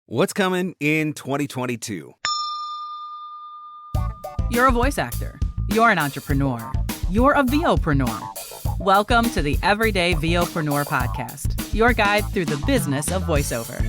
What's coming in 2022? You're a voice actor. You're an entrepreneur. You're a VOPRENEUR. Welcome to the Everyday VOPRENEUR podcast, your guide through the business of voiceover.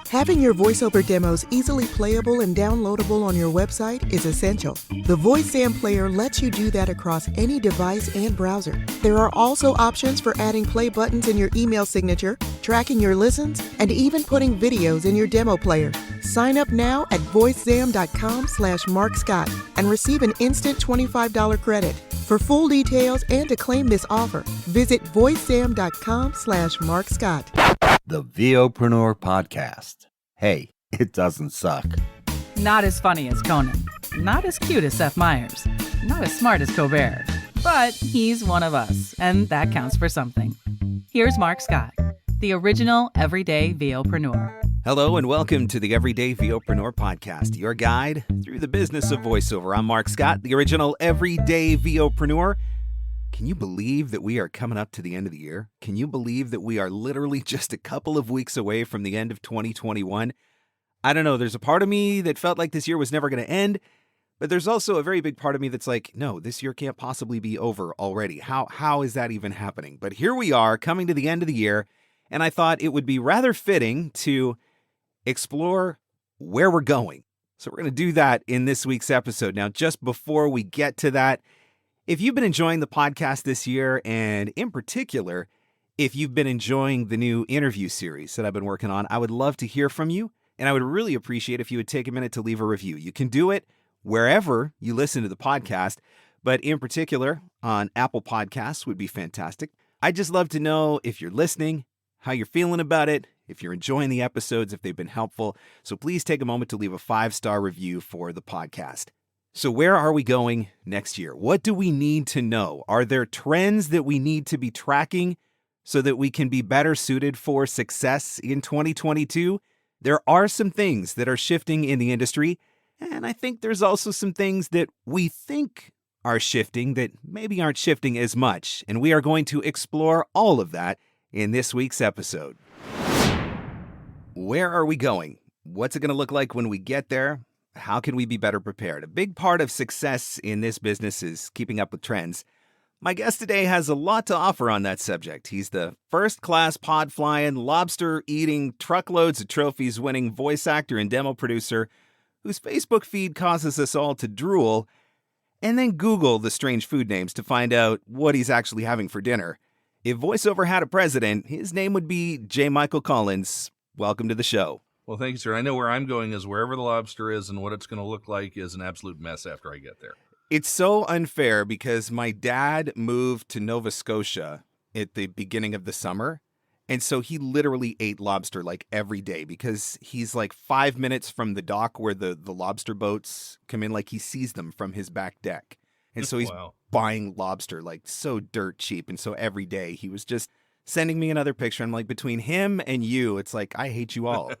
Having your voiceover demos easily playable and downloadable on your website is essential. The VoiceZam player lets you do that across any device and browser. There are also options for adding play buttons in your email signature, tracking your listens, and even putting videos in your demo player. Sign up now at voicezam.com/markscott and receive an instant $25 credit. For full details and to claim this offer, visit voicezam.com/markscott. The VOPRENEUR podcast. Hey, it doesn't suck. Not as funny as Conan. Not as cute as Seth Meyers. Not as smart as Colbert. But he's one of us, and that counts for something. Here's Mark Scott, the original Everyday VOPRENEUR. Hello and welcome to the Everyday VOPRENEUR podcast, your guide through the business of voiceover. I'm Mark Scott, the original Everyday VOPRENEUR. Can you believe that we are coming up to the end of the year? Can you believe that we are literally just a couple of weeks away from the end of 2021? I don't know, there's a part of me that felt like this year was never going to end, but there's also a very big part of me that's like, no, this year can't possibly be over already. How is that even happening? But here we are coming to the end of the year, and I thought it would be rather fitting to explore where we're going. So we're going to do that in this week's episode. Now, just before we get to that, if you've been enjoying the podcast this year, and in particular, if you've been enjoying the new interview series that I've been working on, I would love to hear from you, and I would really appreciate if you would take a minute to leave a review. You can do it wherever you listen to the podcast, but in particular, on Apple Podcasts would be fantastic. I'd just love to know if you're listening, how you're feeling about it, if you're enjoying the episodes, if they've been helpful. So please take a moment to leave a 5-star review for the podcast. So where are we going next year? What do we need to know? Are there trends that we need to be tracking so that we can be better suited for success in 2022? There are some things that are shifting in the industry, and I think there's also some things that we think are shifting that maybe aren't shifting as much, and we are going to explore all of that in this week's episode. Where are we going? What's it going to look like when we get there? How can we be better prepared? A big part of success in this business is keeping up with trends. My guest today has a lot to offer on that subject. He's the first-class pod-flying, lobster-eating, truckloads of trophies-winning voice actor and demo producer whose Facebook feed causes us all to drool and then Google the strange food names to find out what he's actually having for dinner. If voiceover had a president, his name would be J. Michael Collins. Welcome to the show. Well, thank you, sir. I know where I'm going is wherever the lobster is, and what it's going to look like is an absolute mess after I get there. It's so unfair because my dad moved to Nova Scotia at the beginning of the summer, and so he literally ate lobster like every day because he's like 5 minutes from the dock where the lobster boats come in, like he sees them from his back deck. And so he's Wow. buying lobster like so dirt cheap, and so every day he was just sending me another picture. I'm like, between him and you, it's like, I hate you all.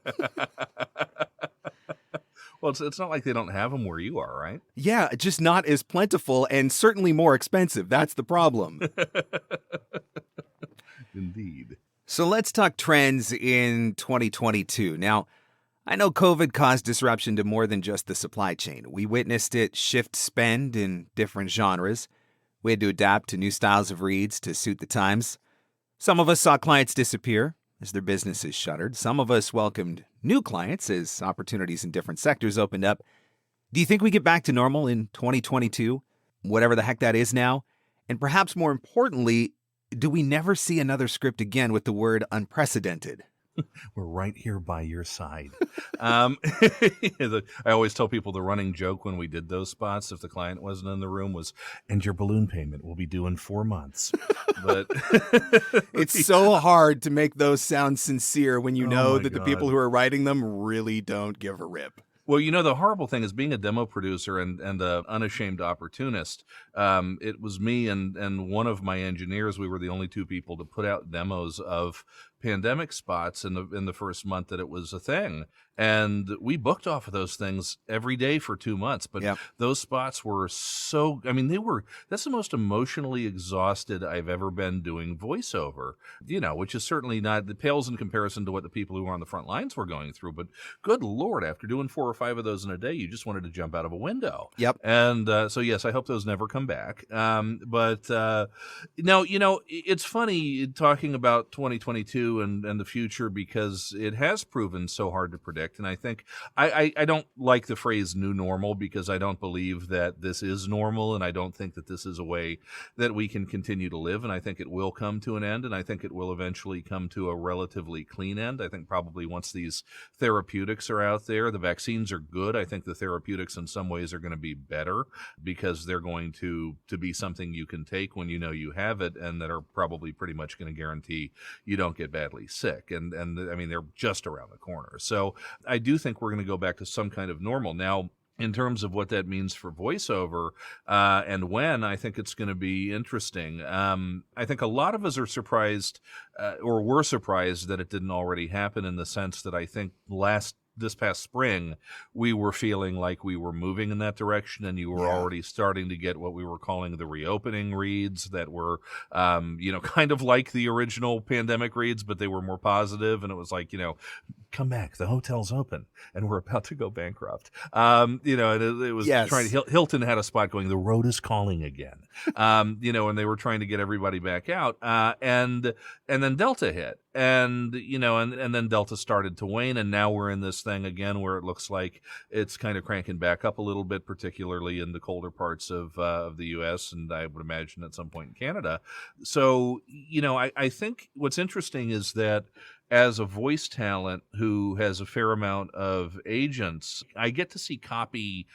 Well, it's not like they don't have them where you are, right? Yeah, just not as plentiful and certainly more expensive. That's the problem. Indeed. So let's talk trends in 2022. Now, I know COVID caused disruption to more than just the supply chain. We witnessed it shift spend in different genres. We had to adapt to new styles of reads to suit the times. Some of us saw clients disappear as their businesses shuttered. Some of us welcomed new clients as opportunities in different sectors opened up. Do you think we get back to normal in 2022, whatever the heck that is now? And perhaps more importantly, do we never see another script again with the word unprecedented? We're right here by your side. I always tell people the running joke when we did those spots, if the client wasn't in the room, was, and your balloon payment will be due in 4 months. But it's so hard to make those sound sincere when you know that the people who are writing them really don't give a rip. Well, you know, the horrible thing is being a demo producer and an unashamed opportunist. It was me and one of my engineers. We were the only two people to put out demos of pandemic spots in the first month that it was a thing. And we booked off of those things every day for 2 months. But Yep. those spots were that's the most emotionally exhausted I've ever been doing voiceover, which is certainly not, it pales in comparison to what the people who were on the front lines were going through. But good Lord, after doing 4 or 5 of those in a day, you just wanted to jump out of a window. Yep. And so, yes, I hope those never come back. But now, it's funny talking about 2022 and the future, because it has proven so hard to predict. And I think I don't like the phrase new normal, because I don't believe that this is normal, and I don't think that this is a way that we can continue to live. And I think it will come to an end, and I think it will eventually come to a relatively clean end. I think probably once these therapeutics are out there, the vaccines are good. I think the therapeutics in some ways are going to be better, because they're going to be something you can take when you know you have it, and that are probably pretty much going to guarantee you don't get badly sick. And I mean, they're just around the corner. So I do think we're going to go back to some kind of normal. Now, in terms of what that means for voiceover and when, I think it's going to be interesting. I think a lot of us are surprised or were surprised that it didn't already happen, in the sense that I think this past spring, we were feeling like we were moving in that direction, and you were already starting to get what we were calling the reopening reads that were, kind of like the original pandemic reads, but they were more positive. And it was like, come back, the hotel's open, and we're about to go bankrupt. And it was trying to, Hilton had a spot going, the road is calling again, and they were trying to get everybody back out. And then Delta hit. And then Delta started to wane, and now we're in this thing again where it looks like it's kind of cranking back up a little bit, particularly in the colder parts of the U.S. and I would imagine at some point in Canada. So, I think what's interesting is that as a voice talent who has a fair amount of agents, I get to see copy,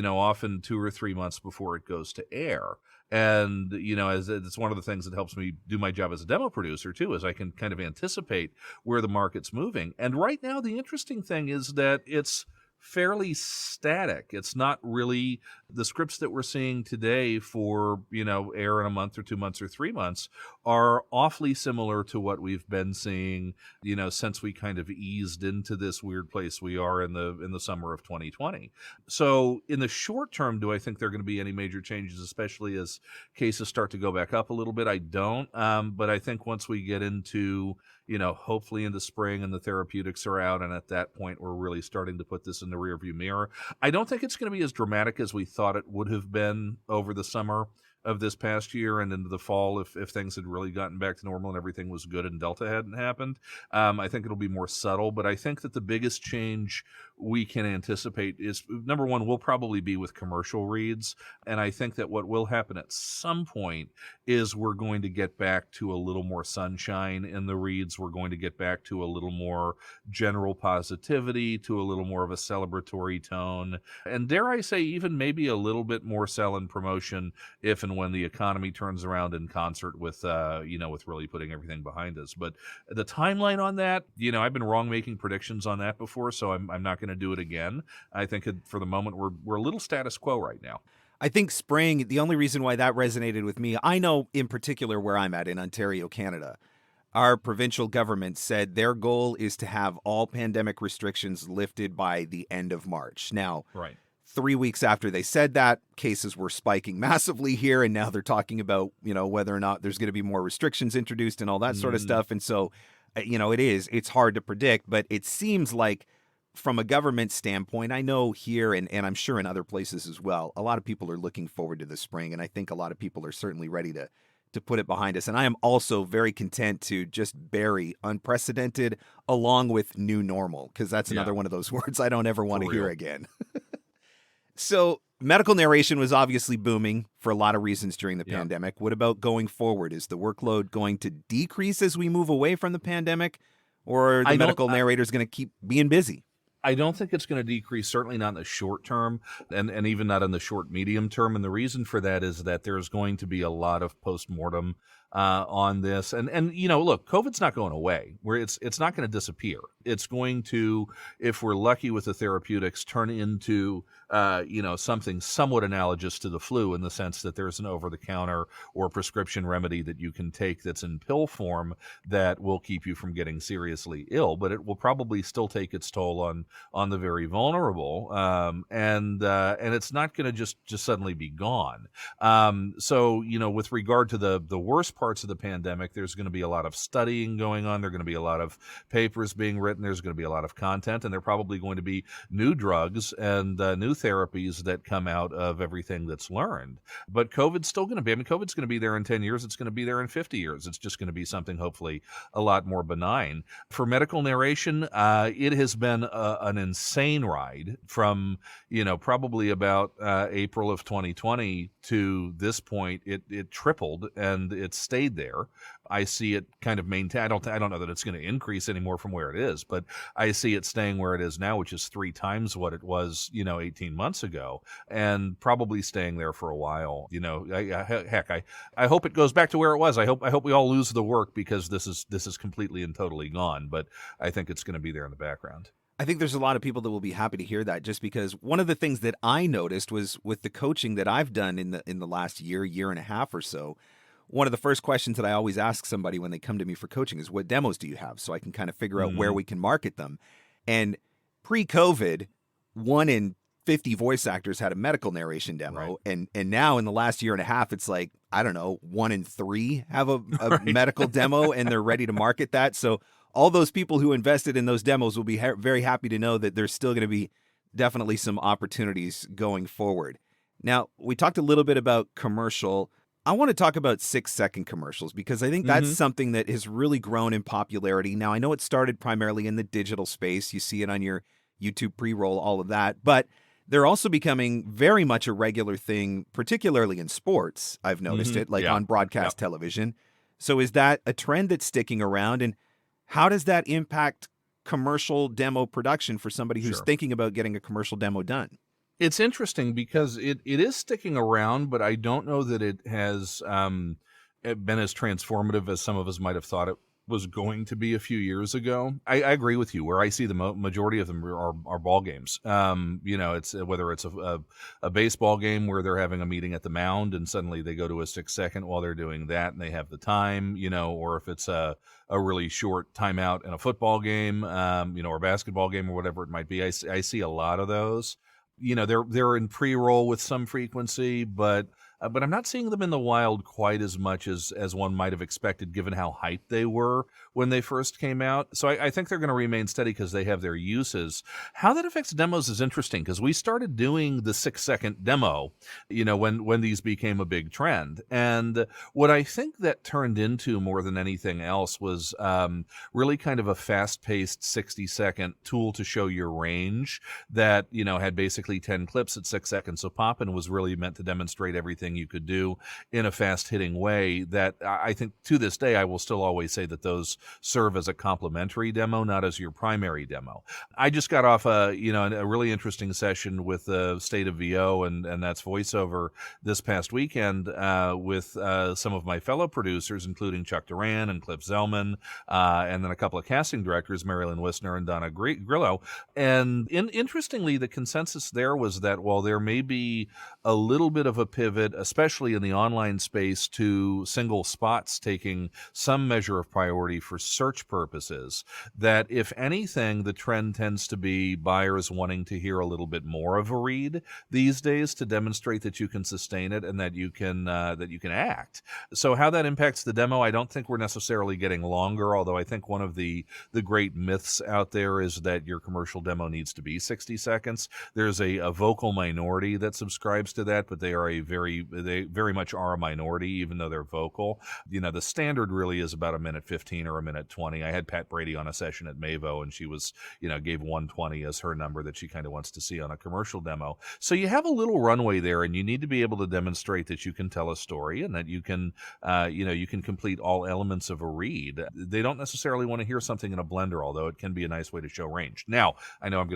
often 2 or 3 months before it goes to air. And, as it's one of the things that helps me do my job as a demo producer, too, is I can kind of anticipate where the market's moving. And right now, the interesting thing is that it's fairly static. It's not really the scripts that we're seeing today for, air in a month or 2 months or 3 months are awfully similar to what we've been seeing, since we kind of eased into this weird place we are in the summer of 2020. So in the short term, do I think there are going to be any major changes, especially as cases start to go back up a little bit? I don't. But I think once we get into, hopefully in the spring and the therapeutics are out, and at that point we're really starting to put this in the rearview mirror, I don't think it's going to be as dramatic as we thought it would have been over the summer of this past year and into the fall if things had really gotten back to normal and everything was good and Delta hadn't happened. I think it'll be more subtle, but I think that the biggest change we can anticipate is, number one, will probably be with commercial reads. And I think that what will happen at some point is we're going to get back to a little more sunshine in the reads. We're going to get back to a little more general positivity, to a little more of a celebratory tone. And dare I say, even maybe a little bit more sell and promotion if and when the economy turns around in concert with, with really putting everything behind us. But the timeline on that, I've been wrong making predictions on that before, so I'm not going to do it again. I think for the moment, we're a little status quo right now. I think spring, the only reason why that resonated with me, I know in particular where I'm at in Ontario, Canada, our provincial government said their goal is to have all pandemic restrictions lifted by the end of March. Now, right. 3 weeks after they said that, cases were spiking massively here, and now they're talking about, whether or not there's going to be more restrictions introduced and all that sort of stuff. And so, it's hard to predict, but it seems like from a government standpoint, I know here and I'm sure in other places as well, a lot of people are looking forward to the spring, and I think a lot of people are certainly ready to put it behind us. And I am also very content to just bury unprecedented along with new normal, because that's another one of those words I don't ever want to hear again. So medical narration was obviously booming for a lot of reasons during the pandemic. What about going forward? Is the workload going to decrease as we move away from the pandemic, or are the medical narrators going to keep being busy? I don't think it's going to decrease, certainly not in the short term, and even not in the short medium term. And the reason for that is that there's going to be a lot of postmortem on this. And look, COVID's not going away. It's not going to disappear. It's going to, if we're lucky with the therapeutics, turn into something somewhat analogous to the flu in the sense that there's an over-the-counter or prescription remedy that you can take that's in pill form that will keep you from getting seriously ill, but it will probably still take its toll on the very vulnerable, and it's not going to just suddenly be gone. So with regard to the worst parts of the pandemic, there's going to be a lot of studying going on. There are going to be a lot of papers being written. There's going to be a lot of content, and there are probably going to be new drugs and new therapies that come out of everything that's learned. But COVID's still going to be, COVID's going to be there in 10 years. It's going to be there in 50 years. It's just going to be something hopefully a lot more benign. For medical narration, it has been an insane ride from, probably about April of 2020 to this point. It tripled and it stayed there. I see it kind of maintain. I don't know that it's going to increase anymore from where it is, but I see it staying where it is now, which is 3 times what it was, 18 months ago, and probably staying there for a while. I hope it goes back to where it was. I hope we all lose the work because this is completely and totally gone. But I think it's going to be there in the background. I think there's a lot of people that will be happy to hear that, just because one of the things that I noticed was with the coaching that I've done in the last year and a half or so. One of the first questions that I always ask somebody when they come to me for coaching is, what demos do you have? So I can kind of figure out where we can market them. And pre-COVID, 1 in 50 voice actors had a medical narration demo. Right. And now in the last year and a half, it's like, I don't know, 1 in 3 have a right. medical demo, and they're ready to market that. So all those people who invested in those demos will be very happy to know that there's still going to be definitely some opportunities going forward. Now, we talked a little bit about commercial. I want to talk about 6-second commercials because I think that's something that has really grown in popularity. Now, I know it started primarily in the digital space. You see it on your YouTube pre-roll, all of that. But they're also becoming very much a regular thing, particularly in sports. I've noticed it, like on broadcast television. So is that a trend that's sticking around? And how does that impact commercial demo production for somebody who's thinking about getting a commercial demo done? It's interesting because it is sticking around, but I don't know that it has been as transformative as some of us might have thought it was going to be a few years ago. I agree with you. Where I see the majority of them are ball games. It's whether it's a baseball game where they're having a meeting at the mound and suddenly they go to a 6-second while they're doing that and they have the time, or if it's a really short timeout in a football game, or a basketball game or whatever it might be. I see a lot of those. They're in pre-roll with some frequency, but I'm not seeing them in the wild quite as much as one might have expected, given how hyped they were when they first came out. So I think they're going to remain steady because they have their uses. How that affects demos is interesting because we started doing the 6-second demo, when these became a big trend. And what I think that turned into more than anything else was really kind of a fast-paced 60-second tool to show your range that, had basically 10 clips at 6 seconds. So Poppin' was really meant to demonstrate everything you could do in a fast-hitting way that I think to this day I will still always say that those serve as a complementary demo, not as your primary demo. I just got off a really interesting session with the state of VO and that's voiceover this past weekend with some of my fellow producers, including Chuck Duran and Cliff Zellman, and then a couple of casting directors, Marilyn Wisner and Donna Grillo. And interestingly, the consensus there was that while there may be a little bit of a pivot, especially in the online space, to single spots taking some measure of priority for search purposes, that if anything, the trend tends to be buyers wanting to hear a little bit more of a read these days to demonstrate that you can sustain it and that you can act. So how that impacts the demo, I don't think we're necessarily getting longer, although I think one of the great myths out there is that your commercial demo needs to be 60 seconds. There's a vocal minority that subscribes to that, but they very much are a minority, even though they're vocal. The standard really is about 1:15 or 1:20. I had Pat Brady on a session at Mavo, and she was, gave 1:20 as her number that she kind of wants to see on a commercial demo. So you have a little runway there, and you need to be able to demonstrate that you can tell a story and that you can, you can complete all elements of a read. They don't necessarily want to hear something in a blender, although it can be a nice way to show range. Now, I know I'm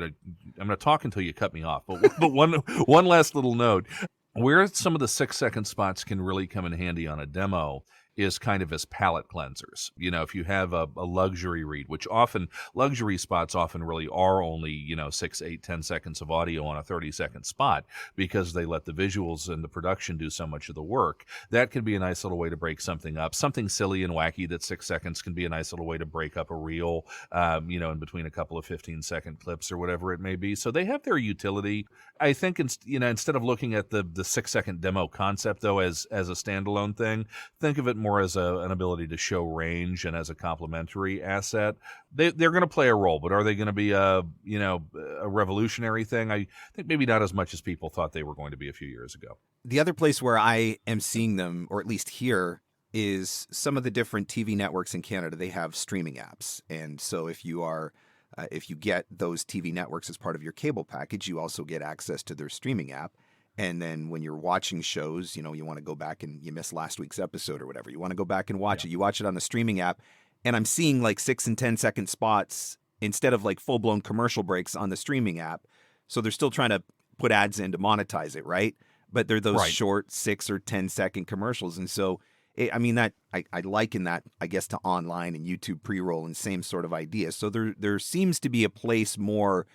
gonna talk until you cut me off, but one last little note. Where some of the 6-second spots can really come in handy on a demo is kind of as palate cleansers. If you have a luxury read, which often luxury spots often really are only 6, 8, 10 seconds of audio on a 30-second spot because they let the visuals and the production do so much of the work. That can be a nice little way to break something up. Something silly and wacky that's 6 seconds can be a nice little way to break up a reel, in between a couple of 15-second clips or whatever it may be. So they have their utility. I think instead of looking at the 6-second demo concept though as a standalone thing, think of it more as an ability to show range and as a complementary asset. They're going to play a role, but are they going to be a revolutionary thing? I think maybe not as much as people thought they were going to be a few years ago. The other place where I am seeing them, or at least here, is some of the different TV networks in Canada. They have streaming apps, and so if you get those TV networks as part of your cable package, you also get access to their streaming app. And then when you're watching shows, you want to go back and you missed last week's episode or whatever, you want to go back and watch it. You watch it on the streaming app, and I'm seeing like 6 and 10 second spots instead of like full blown commercial breaks on the streaming app. So they're still trying to put ads in to monetize it, right? But they're those short 6 or 10 second commercials, and so I liken that, I guess, to online and YouTube pre-roll and same sort of idea. So there seems to be a place more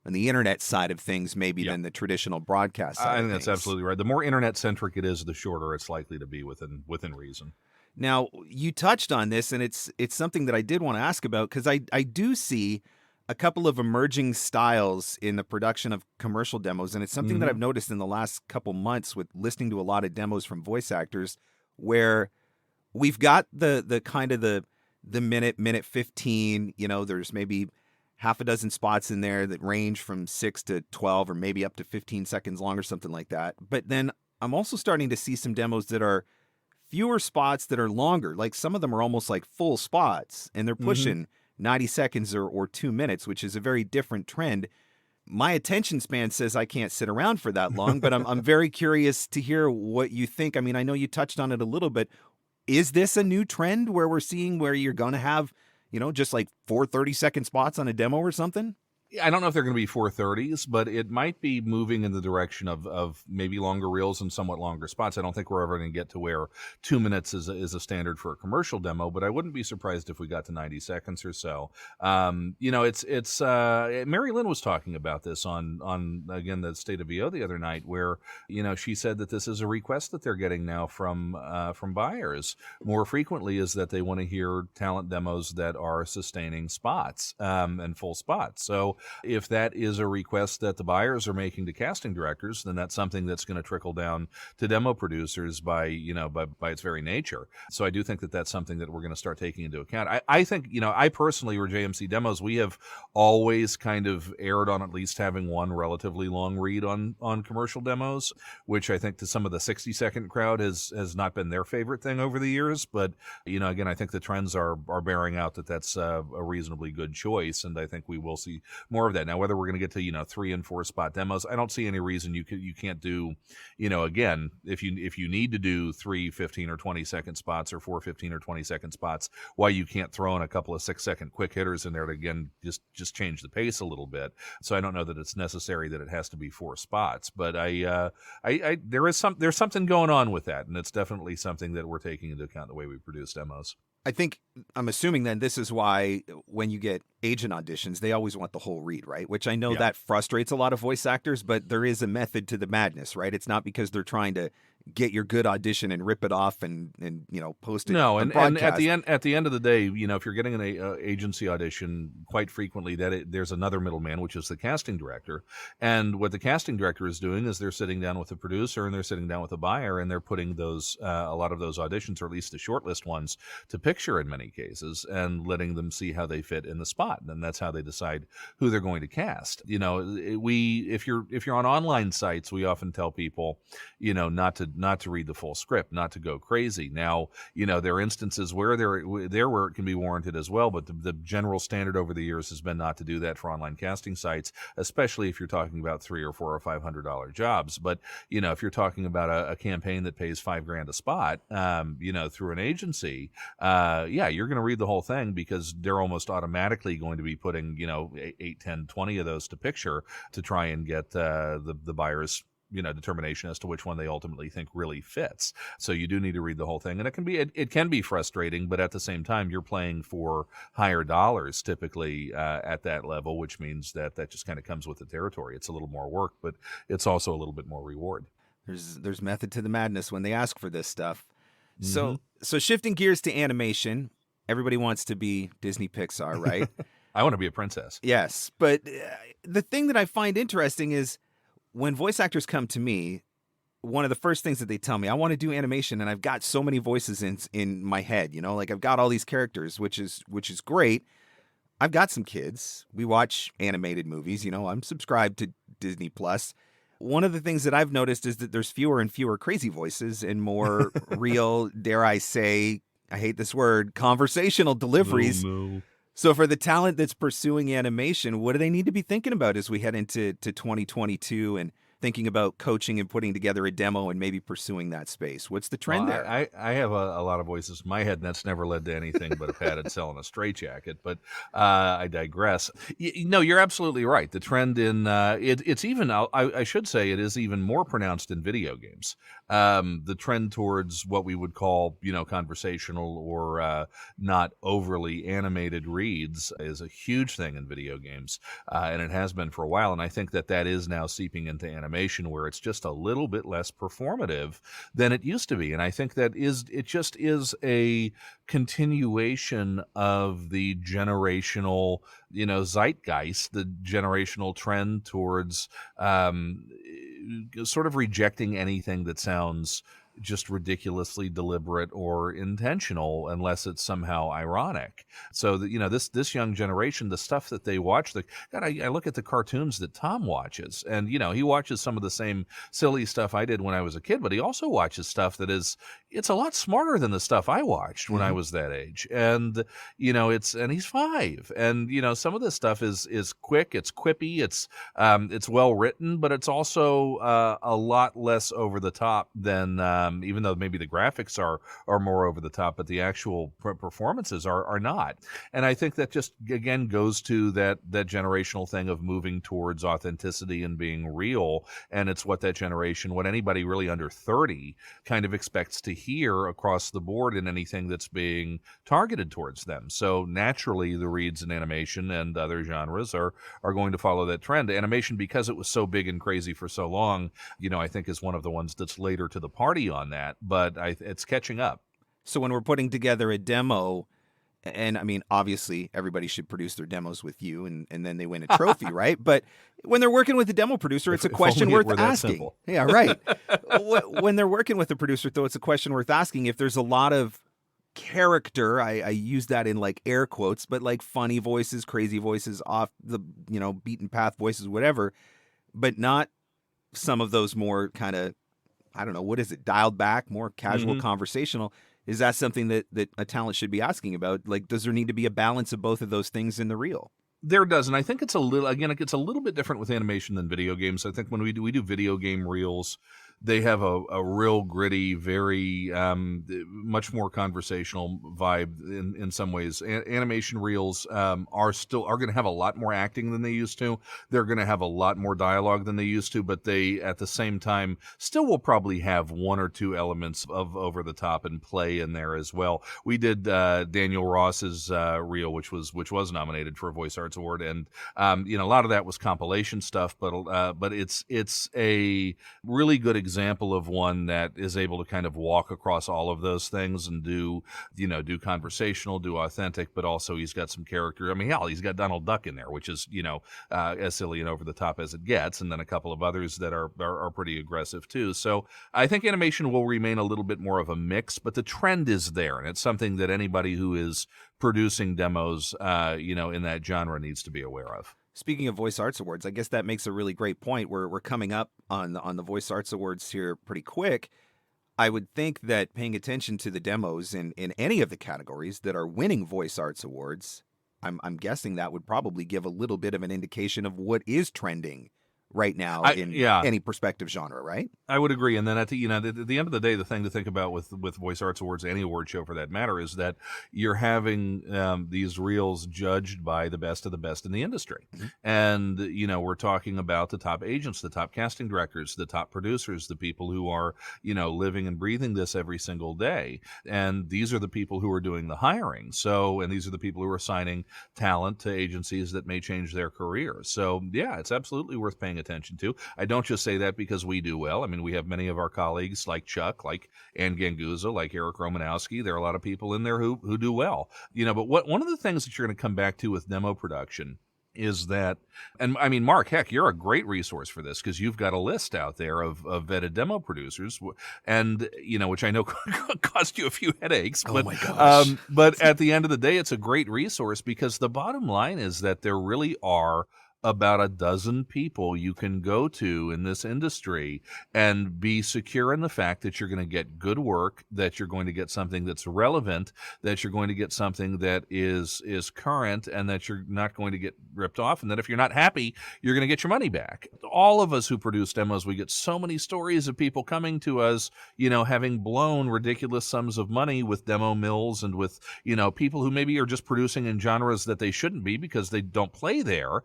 on the internet side of things maybe than the traditional broadcast side. I think that's absolutely right. The more internet-centric it is, the shorter it's likely to be within reason. Now, you touched on this, and it's something that I did want to ask about because I do see a couple of emerging styles in the production of commercial demos, and it's something that I've noticed in the last couple months with listening to a lot of demos from voice actors where we've got the kind of the minute 15, there's maybe half a dozen spots in there that range from 6 to 12 or maybe up to 15 seconds long or something like that. But then I'm also starting to see some demos that are fewer spots that are longer. Like some of them are almost like full spots and they're pushing 90 seconds or 2 minutes, which is a very different trend. My attention span says I can't sit around for that long, but I'm very curious to hear what you think. I mean, I know you touched on it a little bit. Is this a new trend where we're seeing where you're going to have, just like 4 30-second spots on a demo or something? I don't know if they're going to be 430s, but it might be moving in the direction of maybe longer reels and somewhat longer spots. I don't think we're ever going to get to where 2 minutes is a standard for a commercial demo, but I wouldn't be surprised if we got to 90 seconds or so. It's Mary Lynn was talking about this on again, the State of VO the other night, where, she said that this is a request that they're getting now from buyers more frequently, is that they want to hear talent demos that are sustaining spots and full spots. So if that is a request that the buyers are making to casting directors, then that's something that's going to trickle down to demo producers by its very nature. So I do think that that's something that we're going to start taking into account. I think, I personally, or JMC Demos, we have always kind of erred on at least having one relatively long read on commercial demos, which I think to some of the 60-second crowd has not been their favorite thing over the years. But, again, I think the trends are bearing out that that's a reasonably good choice, and I think we will see more of that. Now, whether we're going to get to 3 and 4 spot demos, I don't see any reason you can't do, again, if you need to do 3 15 or 20 second spots or 4 15 or 20 second spots, why you can't throw in a couple of 6-second quick hitters in there to again just change the pace a little bit. So I don't know that it's necessary that it has to be 4 spots, but there's something going on with that, and it's definitely something that we're taking into account the way we produce demos. I'm assuming then this is why when you get agent auditions, they always want the whole read, right? Which I know that frustrates a lot of voice actors, but there is a method to the madness, right? It's not because they're trying to get your good audition and rip it off and post it. No, and at the end of the day, if you're getting an agency audition, quite frequently there's another middleman, which is the casting director. And what the casting director is doing is they're sitting down with the producer and they're sitting down with the buyer, and they're putting those a lot of those auditions, or at least the shortlist ones, to picture in many cases, and letting them see how they fit in the spot. And that's how they decide who they're going to cast. If you're on online sites, we often tell people, not to read the full script, not to go crazy. Now, there are instances where where it can be warranted as well, but the general standard over the years has been not to do that for online casting sites, especially if you're talking about $300 or $400 or $500 jobs. But if you're talking about a campaign that pays $5,000 a spot, through an agency, you're going to read the whole thing, because they're almost automatically going to be putting 8, 10, 20 of those to picture to try and get the buyer's determination as to which one they ultimately think really fits. So you do need to read the whole thing, and it can be frustrating, but at the same time, you're playing for higher dollars typically at that level, which means that just kind of comes with the territory. It's a little more work, but it's also a little bit more reward. There's method to the madness when they ask for this stuff. So shifting gears to animation, everybody wants to be Disney Pixar, right? I want to be a princess. Yes, but the thing that I find interesting is when voice actors come to me, one of the first things that they tell me, I want to do animation, and I've got so many voices in my head, like I've got all these characters, which is great. I've got some kids. We watch animated movies. I'm subscribed to Disney Plus. One of the things that I've noticed is that there's fewer and fewer crazy voices and more real, dare I say, I hate this word, conversational deliveries. Moo. So for the talent that's pursuing animation, what do they need to be thinking about as we head into 2022 and thinking about coaching and putting together a demo and maybe pursuing that space? What's the trend there? I have a lot of voices in my head, and that's never led to anything but a padded cell and a straitjacket. But I digress. You're absolutely right. The trend in it's even, I should say, it is even more pronounced in video games. The trend towards what we would call, conversational or not overly animated reads is a huge thing in video games, and it has been for a while. And I think that is now seeping into animation, where it's just a little bit less performative than it used to be. And I think it just is a continuation of the generational, zeitgeist, the generational trend towards sort of rejecting anything that sounds just ridiculously deliberate or intentional unless it's somehow ironic. So that, this young generation, the stuff that they watch, I look at the cartoons that Tom watches, and he watches some of the same silly stuff I did when I was a kid, but he also watches stuff that it's a lot smarter than the stuff I watched when I was that age. And and he's 5, and some of this stuff is quick, it's quippy, it's well written, but it's also a lot less over the top than even though maybe the graphics are more over the top, but the actual performances are not. And I think that just, again, goes to that generational thing of moving towards authenticity and being real. And it's what anybody really under 30 kind of expects to hear across the board in anything that's being targeted towards them. So naturally, the reads in animation and other genres are going to follow that trend. Animation, because it was so big and crazy for so long, I think is one of the ones that's later to the party on that, but it's catching up. So when we're putting together a demo, and I mean, obviously everybody should produce their demos with you, and then they win a trophy, right? But when they're working with a demo producer, it's a question worth asking. Yeah, right. When they're working with a producer, though, it's a question worth asking if there's a lot of character, I use that in like air quotes, but like funny voices, crazy voices, off the beaten path voices, whatever, but not some of those more kind of, I don't know, what is it, dialed back, more casual, conversational. Is that something that a talent should be asking about? Like, does there need to be a balance of both of those things in the reel? There does, and I think it's a little bit different with animation than video games. I think when we do video game reels, they have a real gritty, very much more conversational vibe in some ways. Animation reels are going to have a lot more acting than they used to. They're going to have a lot more dialogue than they used to, but they at the same time still will probably have one or two elements of over the top and play in there as well. We did Daniel Ross's reel, which was nominated for a Voice Arts Award, and a lot of that was compilation stuff, but it's a really good example of one that is able to kind of walk across all of those things and do conversational, do authentic, but also he's got some character. I mean, hell, he's got Donald Duck in there, which is, as silly and over the top as it gets, and then a couple of others that are pretty aggressive too. So I think animation will remain a little bit more of a mix, but the trend is there, and it's something that anybody who is producing demos, in that genre needs to be aware of. Speaking of Voice Arts Awards, I guess that makes a really great point. We're coming up on the Voice Arts Awards here pretty quick. I would think that paying attention to the demos in any of the categories that are winning Voice Arts Awards, I'm guessing that would probably give a little bit of an indication of what is trending right now in Yeah. any prospective genre, right? I would agree. And then at the the end of the day, the thing to think about with Voice Arts Awards, any award show for that matter, is that you're having these reels judged by the best of the best in the industry. And, we're talking about the top agents, the top casting directors, the top producers, the people who are, living and breathing this every single day. And these are the people who are doing the hiring. And these are the people who are assigning talent to agencies that may change their careers. So, yeah, it's absolutely worth paying attention to. I don't just say that because we do well. I mean, we have many of our colleagues like Chuck, like Ann Ganguzza, like Eric Romanowski. There are a lot of people in there who do well. But one of the things that you're going to come back to with demo production is that, and I mean, Mark, heck, you're a great resource for this because you've got a list out there of vetted demo producers, and which I know cost you a few headaches. But, oh my gosh! But at the end of the day, it's a great resource because the bottom line is that there really are about a dozen people you can go to in this industry and be secure in the fact that you're going to get good work, that you're going to get something that's relevant, that you're going to get something that is current, and that you're not going to get ripped off, and that if you're not happy, you're going to get your money back. All of us who produce demos, we get so many stories of people coming to us, having blown ridiculous sums of money with demo mills and with, people who maybe are just producing in genres that they shouldn't be because they don't play there.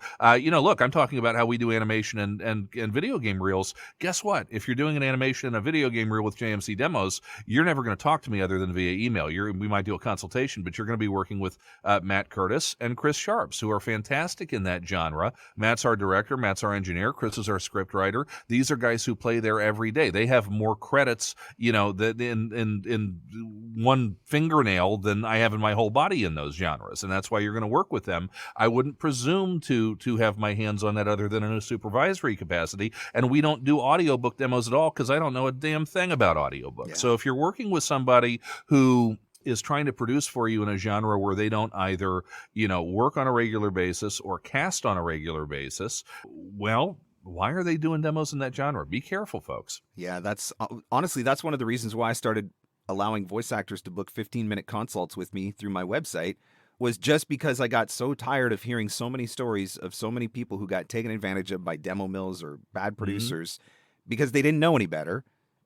Look, I'm talking about how we do animation and video game reels. Guess what? If you're doing an animation and a video game reel with JMC Demos, you're never going to talk to me other than via email. We might do a consultation, but you're going to be working with Matt Curtis and Chris Sharps, who are fantastic in that genre. Matt's our director. Matt's our engineer. Chris is our script writer. These are guys who play there every day. They have more credits, that in one fingernail than I have in my whole body in those genres, and that's why you're going to work with them. I wouldn't presume to have my hands on that other than in a supervisory capacity, and we don't do audiobook demos at all because I don't know a damn thing about audiobooks. Yeah. So if you're working with somebody who is trying to produce for you in a genre where they don't either, work on a regular basis or cast on a regular basis, well, why are they doing demos in that genre? Be careful, folks. Yeah, that's honestly, that's one of the reasons why I started allowing voice actors to book 15-minute consults with me through my website, was just because I got so tired of hearing so many stories of so many people who got taken advantage of by demo mills or bad producers because they didn't know any better.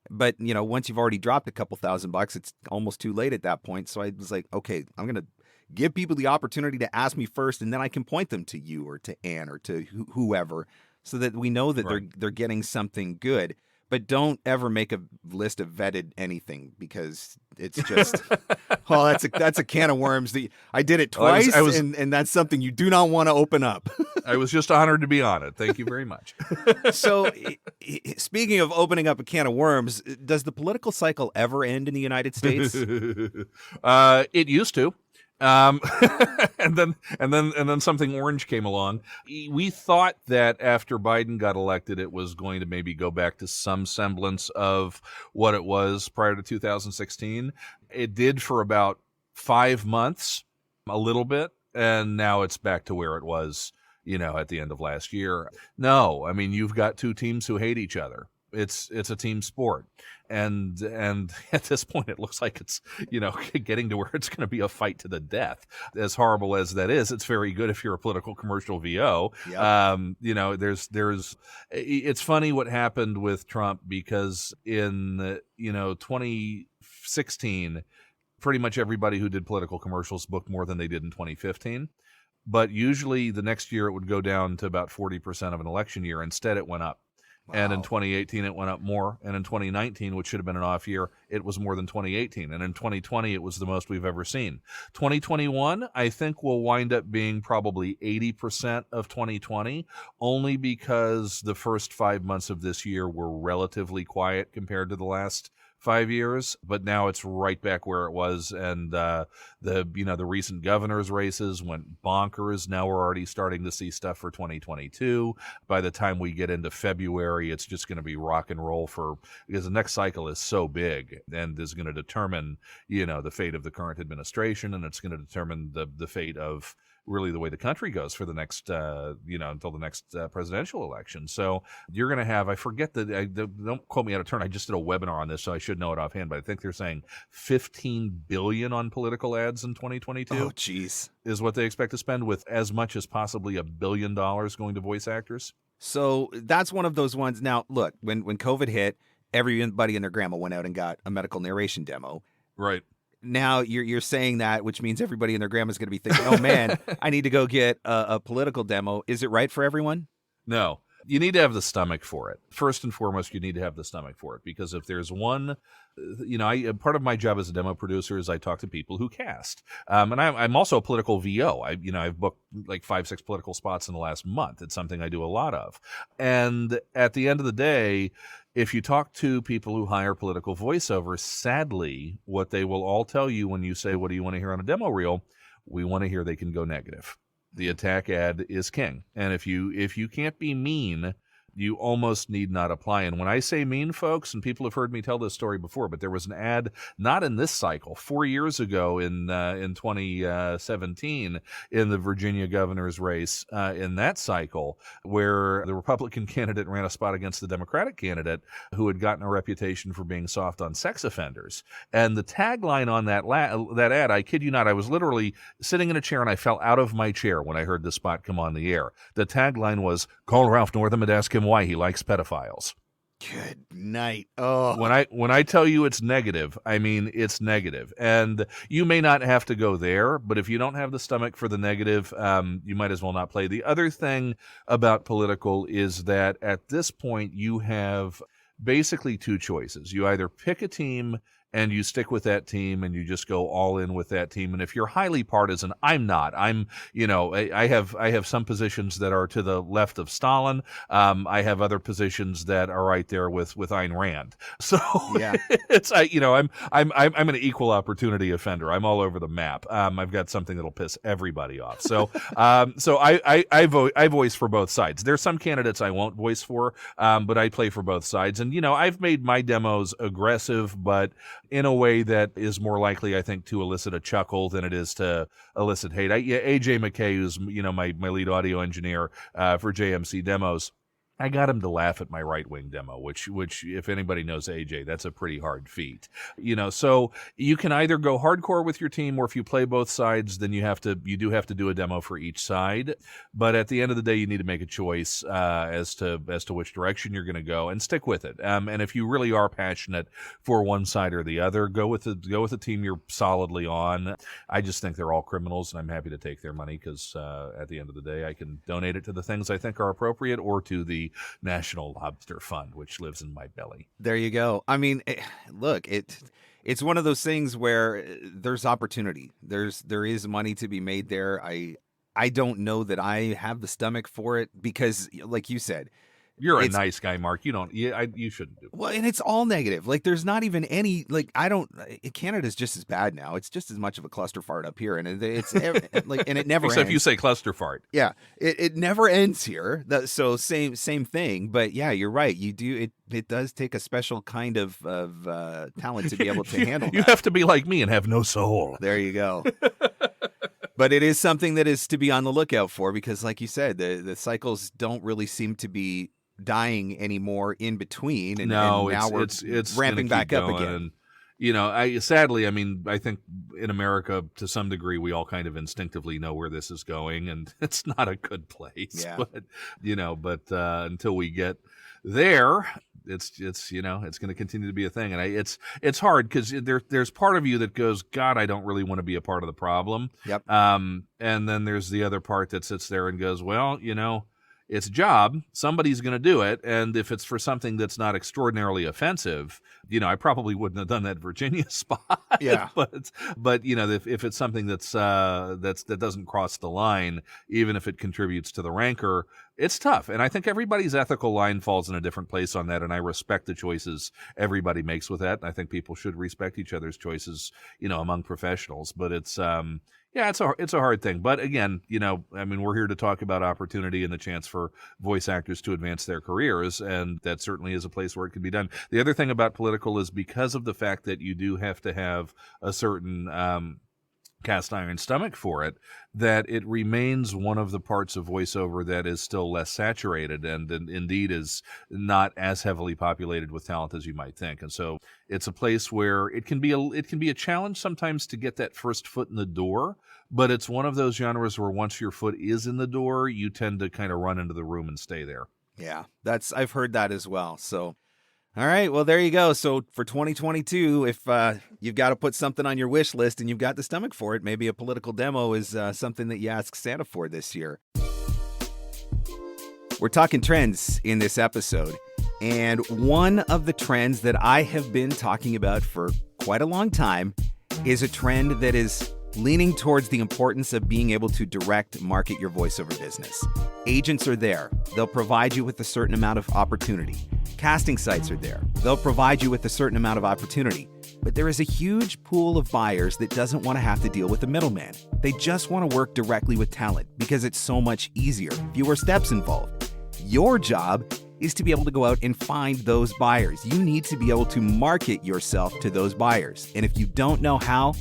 But, once you've already dropped a couple $1,000, it's almost too late at that point. So I was like, okay, I'm going to give people the opportunity to ask me first, and then I can point them to you or to Ann or to whoever so that we know that they're getting something good. But don't ever make a list of vetted anything because it's just, that's a can of worms. I did it twice, and that's something you do not want to open up. I was just honored to be on it. Thank you very much. So, speaking of opening up a can of worms, does the political cycle ever end in the United States? It used to. And then something orange came along. We thought that after Biden got elected, it was going to maybe go back to some semblance of what it was prior to 2016. It did for about 5 months, a little bit, and now it's back to where it was, at the end of last year. No, I mean, you've got two teams who hate each other. It's a team sport. And at this point, it looks like it's, getting to where it's going to be a fight to the death. As horrible as that is, it's very good if you're a political commercial VO. Yep. It's funny what happened with Trump because in, 2016, pretty much everybody who did political commercials booked more than they did in 2015. But usually the next year it would go down to about 40% of an election year. Instead, it went up. Wow. And in 2018, it went up more. And in 2019, which should have been an off year, it was more than 2018. And in 2020, it was the most we've ever seen. 2021, I think, will wind up being probably 80% of 2020, only because the first 5 months of this year were relatively quiet compared to the last 5 years, but now it's right back where it was, and the recent governor's races went bonkers. Now we're already starting to see stuff for 2022. By the time we get into February, it's just going to be rock and roll because the next cycle is so big and is going to determine, the fate of the current administration, and it's going to determine the fate of really the way the country goes for the next, until the next presidential election. So you're going to have, I forget don't quote me out of turn. I just did a webinar on this, so I should know it offhand, but I think they're saying $15 billion on political ads in 2022. Oh, geez. Is what they expect to spend, with as much as possibly $1 billion going to voice actors. So that's one of those ones. Now, look, when COVID hit, everybody and their grandma went out and got a medical narration demo. Right. Now you're saying that, which means everybody and their grandma's going to be thinking, oh man, I need to go get a political demo. Is it right for everyone? No. You need to have the stomach for it. First and foremost, you need to have the stomach for it, because if there's one, part of my job as a demo producer is I talk to people who cast. And I'm also a political VO. I've booked like 5-6 political spots in the last month. It's something I do a lot of. And at the end of the day, if you talk to people who hire political voiceovers, sadly, what they will all tell you when you say, what do you want to hear on a demo reel? We want to hear they can go negative. The attack ad is king. And if you can't be mean, you almost need not apply. And when I say mean, folks, and people have heard me tell this story before, but there was an ad, not in this cycle, 4 years ago in 2017 in the Virginia governor's race in that cycle, where the Republican candidate ran a spot against the Democratic candidate who had gotten a reputation for being soft on sex offenders. And the tagline on that ad, I kid you not, I was literally sitting in a chair and I fell out of my chair when I heard the spot come on the air. The tagline was, "Call Ralph Northam and ask him why he likes pedophiles." Good night. Oh, when I tell you it's negative, I mean it's negative. And you may not have to go there, but if you don't have the stomach for the negative, you might as well not play. The other thing about political is that at this point you have basically two choices. You either pick a team and you stick with that team and you just go all in with that team. And if you're highly partisan, I'm not. I have some positions that are to the left of Stalin. I have other positions that are right there with Ayn Rand. So yeah, I'm an equal opportunity offender. I'm all over the map. I've got something that'll piss everybody off. So I voice for both sides. There's some candidates I won't voice for, but I play for both sides. And I've made my demos aggressive, but in a way that is more likely, I think, to elicit a chuckle than it is to elicit hate. AJ McKay, who's my lead audio engineer for JMC Demos, I got him to laugh at my right-wing demo, which if anybody knows AJ, that's a pretty hard feat. So you can either go hardcore with your team, or if you play both sides, then you do have to do a demo for each side. But at the end of the day, you need to make a choice as to which direction you're going to go and stick with it. And if you really are passionate for one side or the other, go with the team you're solidly on. I just think they're all criminals, and I'm happy to take their money because at the end of the day, I can donate it to the things I think are appropriate or to the National Lobster Fund, which lives in my belly. There you go. I mean, look, it's one of those things where there's opportunity. There is money to be made there. I don't know that I have the stomach for it because, like you said, you're a nice guy, Mark. You shouldn't do it. Well, and it's all negative. Like, there's not even any, Canada's just as bad now. It's just as much of a cluster fart up here. And it's like, and it never Except ends. you say cluster fart. Yeah. It never ends here. So same thing. But yeah, you're right. You do. It does take a special kind of talent to be able to handle that. You have to be like me and have no soul. There you go. But it is something that is to be on the lookout for because, like you said, the cycles don't really seem to be dying anymore in between, and now it's ramping back up again. Sadly, I think in America, to some degree, we all kind of instinctively know where this is going, and it's not a good place. Yeah. But until we get there, it's going to continue to be a thing, and it's hard because there's part of you that goes, God, I don't really want to be a part of the problem. Yep. And then there's the other part that sits there and goes, well, it's a job. Somebody's going to do it. And if it's for something that's not extraordinarily offensive, I probably wouldn't have done that Virginia spot. Yeah. but if it's something that doesn't cross the line, even if it contributes to the rancor, it's tough. And I think everybody's ethical line falls in a different place on that. And I respect the choices everybody makes with that. And I think people should respect each other's choices, among professionals. But it's a hard thing. But again, we're here to talk about opportunity and the chance for voice actors to advance their careers, and that certainly is a place where it can be done. The other thing about political is because of the fact that you do have to have a certain cast iron stomach for it, that it remains one of the parts of voiceover that is still less saturated and indeed is not as heavily populated with talent as you might think. And so it's a place where it can be a challenge sometimes to get that first foot in the door, but it's one of those genres where once your foot is in the door, you tend to kind of run into the room and stay there. Yeah, I've heard that as well. So, all right, well, there you go. So for 2022, if you've got to put something on your wish list and you've got the stomach for it, maybe a political demo is something that you ask Santa for this year. We're talking trends in this episode, and one of the trends that I have been talking about for quite a long time is a trend that is leaning towards the importance of being able to direct market your voiceover business. Agents are there. They'll provide you with a certain amount of opportunity. Casting sites are there. They'll provide you with a certain amount of opportunity. But there is a huge pool of buyers that doesn't want to have to deal with a middleman. They just want to work directly with talent because it's so much easier, fewer steps involved. Your job is to be able to go out and find those buyers. You need to be able to market yourself to those buyers. And if you don't know how,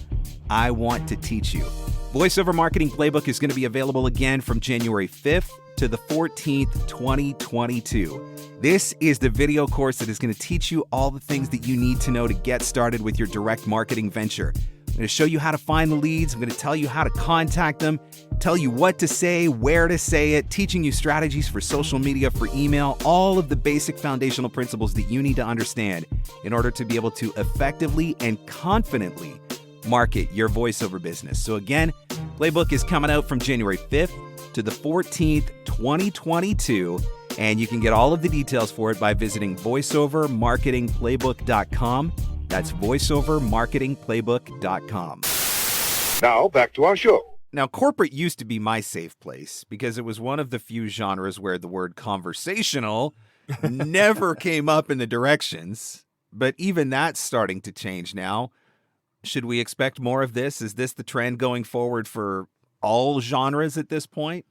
I want to teach you. Voiceover Marketing Playbook is going to be available again from January 5th to the 14th, 2022. This is the video course that is going to teach you all the things that you need to know to get started with your direct marketing venture. I'm going to show you how to find the leads. I'm going to tell you how to contact them, tell you what to say, where to say it, teaching you strategies for social media, for email, all of the basic foundational principles that you need to understand in order to be able to effectively and confidently market your voiceover business. So again, Playbook is coming out from January 5th to the 14th, 2022, and you can get all of the details for it by visiting voiceovermarketingplaybook.com. That's voiceovermarketingplaybook.com. Now, back to our show. Now, corporate used to be my safe place because it was one of the few genres where the word conversational never came up in the directions. But even that's starting to change now. Should we expect more of this? Is this the trend going forward for all genres at this point?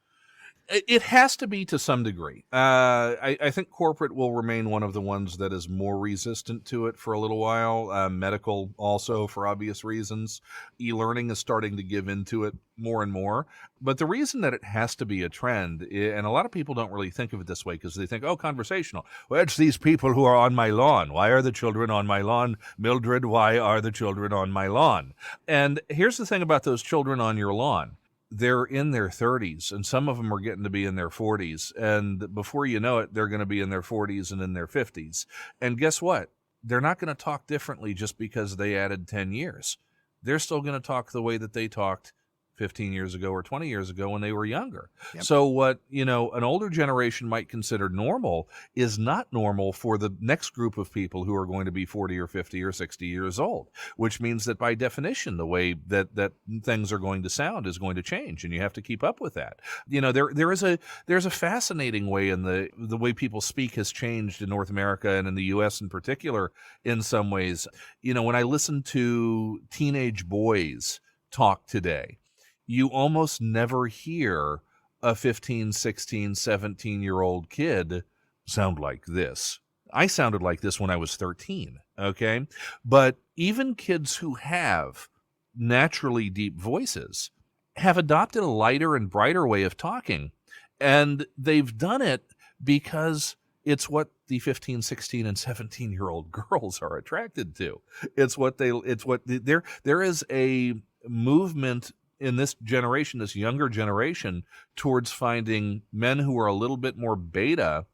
It has to be to some degree. I think corporate will remain one of the ones that is more resistant to it for a little while. Medical also, for obvious reasons. E-learning is starting to give into it more and more. But the reason that it has to be a trend, and a lot of people don't really think of it this way because they think, oh, conversational. Well, it's these people who are on my lawn. Why are the children on my lawn? Mildred, why are the children on my lawn? And here's the thing about those children on your lawn. They're in their 30s, and some of them are getting to be in their 40s. And before you know it, they're going to be in their 40s and in their 50s. And guess what? They're not going to talk differently just because they added 10 years. They're still going to talk the way that they talked 15 years ago or 20 years ago when they were younger. Yep. So what, an older generation might consider normal is not normal for the next group of people who are going to be 40 or 50 or 60 years old, which means that by definition, the way that things are going to sound is going to change, and you have to keep up with that. There's a fascinating way in the way people speak has changed in North America and in the U.S. in particular in some ways. When I listen to teenage boys talk today, you almost never hear a 15, 16, 17-year-old kid sound like this. I sounded like this when I was 13, okay? But even kids who have naturally deep voices have adopted a lighter and brighter way of talking, and they've done it because it's what the 15, 16, and 17-year-old girls are attracted to. There is a movement in this generation, this younger generation, towards finding men who are a little bit more beta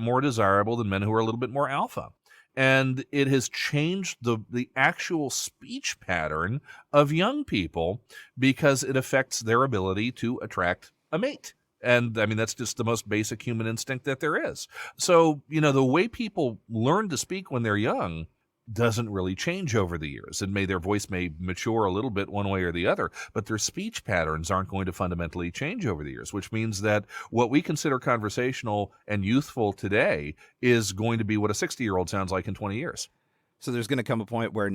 more desirable than men who are a little bit more alpha. And it has changed the actual speech pattern of young people because it affects their ability to attract a mate. And I mean, that's just the most basic human instinct that there is. So, the way people learn to speak when they're young doesn't really change over the years. And their voice may mature a little bit one way or the other, but their speech patterns aren't going to fundamentally change over the years, which means that what we consider conversational and youthful today is going to be what a 60-year-old sounds like in 20 years. So there's going to come a point where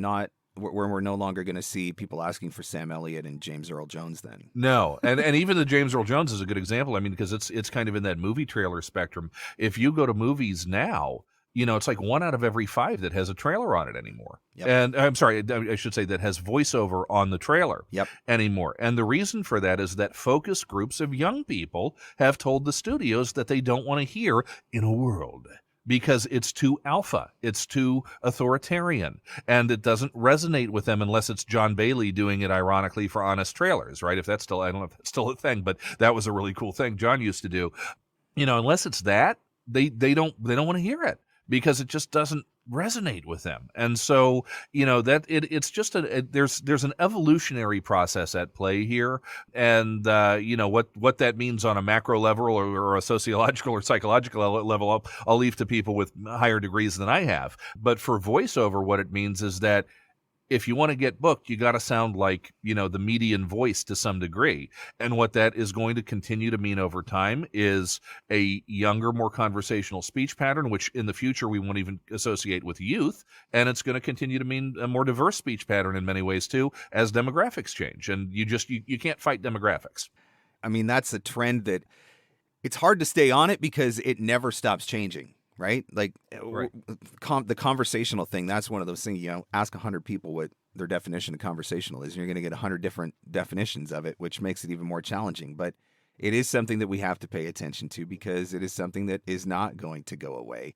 we're no longer going to see people asking for Sam Elliott and James Earl Jones then. No. And even the James Earl Jones is a good example. I mean, because it's kind of in that movie trailer spectrum. If you go to movies now, it's like 1 out of every 5 that has a trailer on it anymore. Yep. And I'm sorry, I should say that has voiceover on the trailer anymore. And the reason for that is that focus groups of young people have told the studios that they don't want to hear "in a world" because it's too alpha, it's too authoritarian, and it doesn't resonate with them unless it's John Bailey doing it ironically for Honest Trailers, right? If that's still, I don't know if that's still a thing, but that was a really cool thing John used to do. Unless it's that, they don't want to hear it because it just doesn't resonate with them. And so, that it's just there's an evolutionary process at play here. And, what that means on a macro level or a sociological or psychological level, I'll leave to people with higher degrees than I have. But for voiceover, what it means is that if you want to get booked, you got to sound like, the median voice to some degree. And what that is going to continue to mean over time is a younger, more conversational speech pattern, which in the future we won't even associate with youth. And it's going to continue to mean a more diverse speech pattern in many ways too, as demographics change. And you can't fight demographics. I mean, that's a trend that it's hard to stay on it because it never stops changing. Right? Like Right. The conversational thing, that's one of those things, ask 100 people what their definition of conversational is, and you're going to get 100 different definitions of it, which makes it even more challenging. But it is something that we have to pay attention to because it is something that is not going to go away.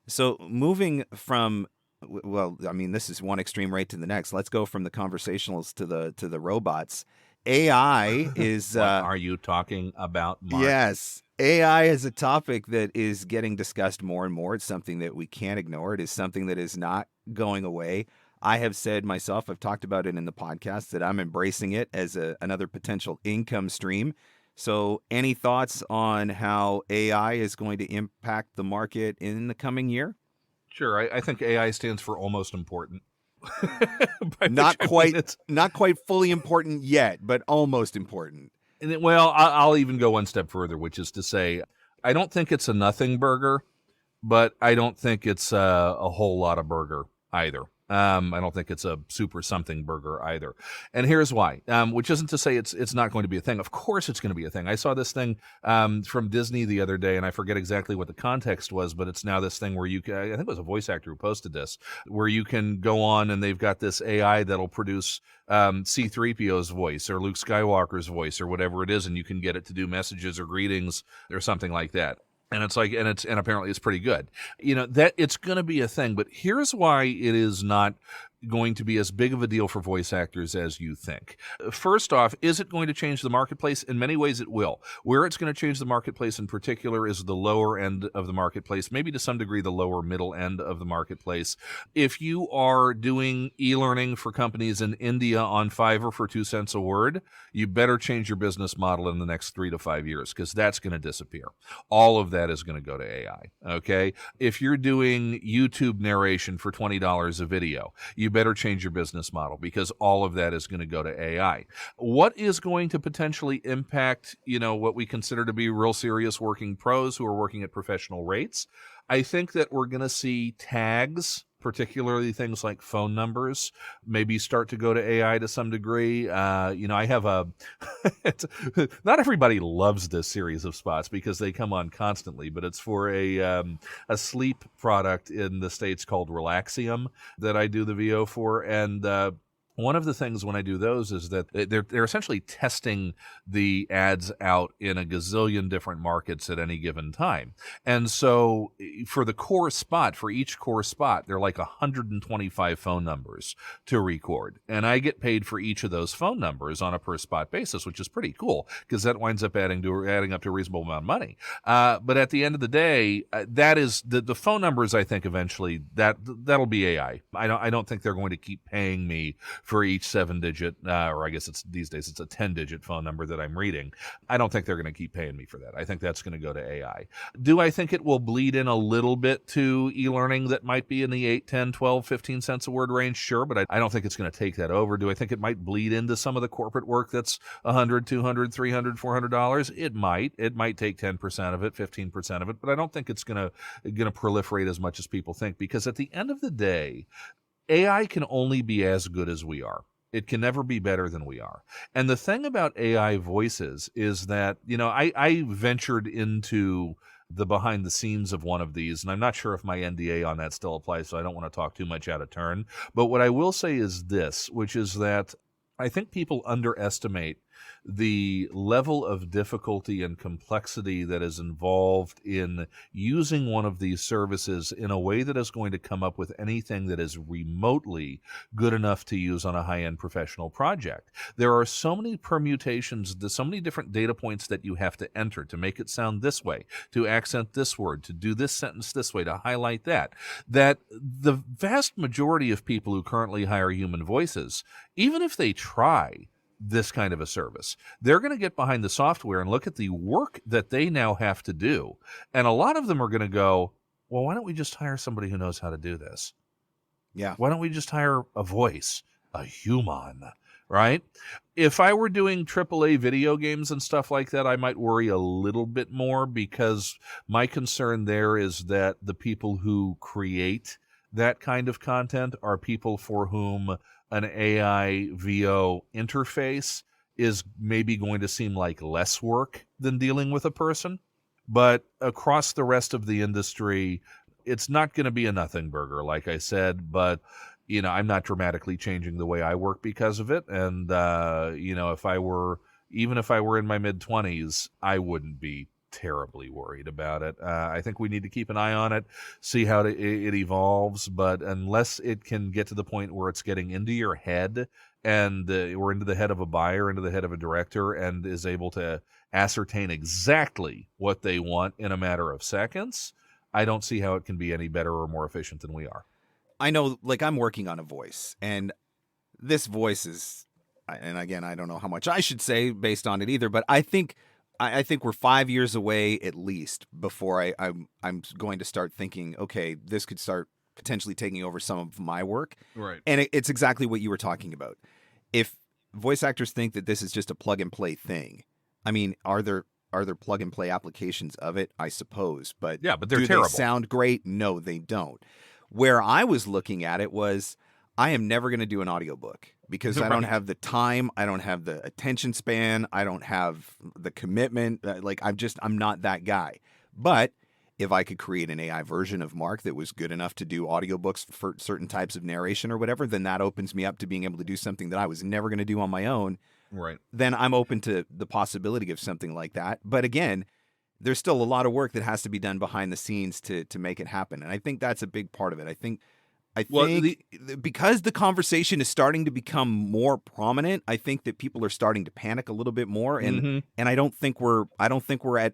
So moving from, this is one extreme right to the next. Let's go from the conversationals to the robots. AI is... What are you talking about, Mark? Yes. AI is a topic that is getting discussed more and more. It's something that we can't ignore. It is something that is not going away. I have said myself, I've talked about it in the podcast, that I'm embracing it as another potential income stream. So any thoughts on how AI is going to impact the market in the coming year? Sure. I think AI stands for almost important. Not quite fully important yet, but almost important. Well, I'll even go one step further, which is to say, I don't think it's a nothing burger, but I don't think it's a whole lot of burger either. I don't think it's a super something burger either. And here's why, which isn't to say it's not going to be a thing. Of course it's going to be a thing. I saw this thing from Disney the other day, and I forget exactly what the context was, but it's now this thing where I think it was a voice actor who posted this, where you can go on and they've got this AI that'll produce C-3PO's voice or Luke Skywalker's voice or whatever it is, and you can get it to do messages or greetings or something like that. And it's like, and apparently it's pretty good. That it's going to be a thing, but here's why it is not going to be as big of a deal for voice actors as you think. First off, is it going to change the marketplace? In many ways it will. Where it's going to change the marketplace in particular is the lower end of the marketplace, maybe to some degree the lower middle end of the marketplace. If you are doing e-learning for companies in India on Fiverr for 2 cents a word, you better change your business model in the next 3 to 5 years, because that's going to disappear. All of that is going to go to AI. Okay. If you're doing YouTube narration for $20 a video, you better change your business model, because all of that is going to go to AI. What is going to potentially impact, what we consider to be real serious working pros who are working at professional rates? I think that we're going to see tags, particularly things like phone numbers, maybe start to go to AI to some degree. I have not everybody loves this series of spots because they come on constantly, but it's for a sleep product in the States called Relaxium that I do the VO for. And one of the things when I do those is that they're essentially testing the ads out in a gazillion different markets at any given time. And so for each core spot, they're like 125 phone numbers to record. And I get paid for each of those phone numbers on a per spot basis, which is pretty cool because that winds up adding up to a reasonable amount of money. But at the end of the day, that is the phone numbers. I think eventually that'll be AI. I don't think they're going to keep paying me for each 7-digit, or I guess these days it's a 10-digit phone number that I'm reading. I don't think they're going to keep paying me for that. I think that's going to go to AI. Do I think it will bleed in a little bit to e-learning that might be in the 8, 10, 12, 15 cents a word range? Sure, but I don't think it's going to take that over. Do I think it might bleed into some of the corporate work that's $100, $200, $300, $400? It might. It might take 10% of it, 15% of it, but I don't think it's going to proliferate as much as people think, because at the end of the day, AI can only be as good as we are. It can never be better than we are. And the thing about AI voices is that, I ventured into the behind the scenes of one of these, and I'm not sure if my NDA on that still applies, so I don't want to talk too much out of turn. But what I will say is this, which is that I think people underestimate the level of difficulty and complexity that is involved in using one of these services in a way that is going to come up with anything that is remotely good enough to use on a high-end professional project. There are so many permutations, so many different data points that you have to enter to make it sound this way, to accent this word, to do this sentence this way, to highlight that the vast majority of people who currently hire human voices, even if they try this kind of a service, they're going to get behind the software and look at the work that they now have to do. And a lot of them are going to go, well, why don't we just hire somebody who knows how to do this? Yeah. Why don't we just hire a voice, a human, right? If I were doing AAA video games and stuff like that, I might worry a little bit more, because my concern there is that the people who create that kind of content are people for whom an AI VO interface is maybe going to seem like less work than dealing with a person. But across the rest of the industry, it's not going to be a nothing burger, like I said, but I'm not dramatically changing the way I work because of it. And, if I were in my mid-20s, I wouldn't be terribly worried about it. I think we need to keep an eye on it, see how it evolves. But unless it can get to the point where it's getting into your head and or into the head of a buyer, into the head of a director, and is able to ascertain exactly what they want in a matter of seconds, I don't see how it can be any better or more efficient than we are. I know, like, I'm working on a voice, and this voice is, and again, I don't know how much I should say based on it either, but I think we're 5 years away at least before I'm going to start thinking, okay, this could start potentially taking over some of my work. Right. And it's exactly what you were talking about. If voice actors think that this is just a plug and play thing, I mean, are there plug and play applications of it? I suppose, but yeah, but they're do terrible. They sound great? No, they don't. Where I was looking at it was, I am never going to do an audiobook because I don't have the time. I don't have the attention span. I don't have the commitment. I'm not that guy. But if I could create an AI version of Mark that was good enough to do audiobooks for certain types of narration or whatever, then that opens me up to being able to do something that I was never going to do on my own. Right. Then I'm open to the possibility of something like that. But again, there's still a lot of work that has to be done behind the scenes to make it happen. And I think that's a big part of it. I think because the conversation is starting to become more prominent, I think that people are starting to panic a little bit more. And and I don't think we're at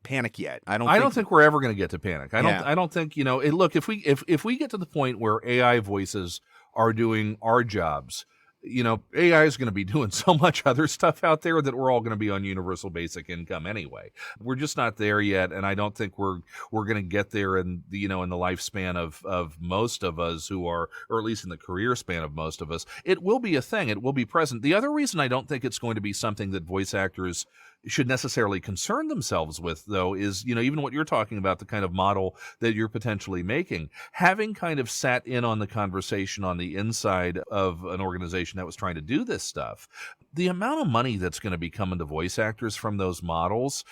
panic yet. I don't think we're ever going to get to panic. I don't think, look, if we get to the point where AI voices are doing our jobs, AI is going to be doing so much other stuff out there that we're all going to be on universal basic income anyway. We're just not there yet, and I don't think we're going to get there in the lifespan of most of us who are, or at least in the career span of most of us. It will be a thing. It will be present. The other reason I don't think it's going to be something that voice actors should necessarily concern themselves with, though, is, even what you're talking about, the kind of model that you're potentially making, having kind of sat in on the conversation on the inside of an organization that was trying to do this stuff, the amount of money that's going to be coming to voice actors from those models,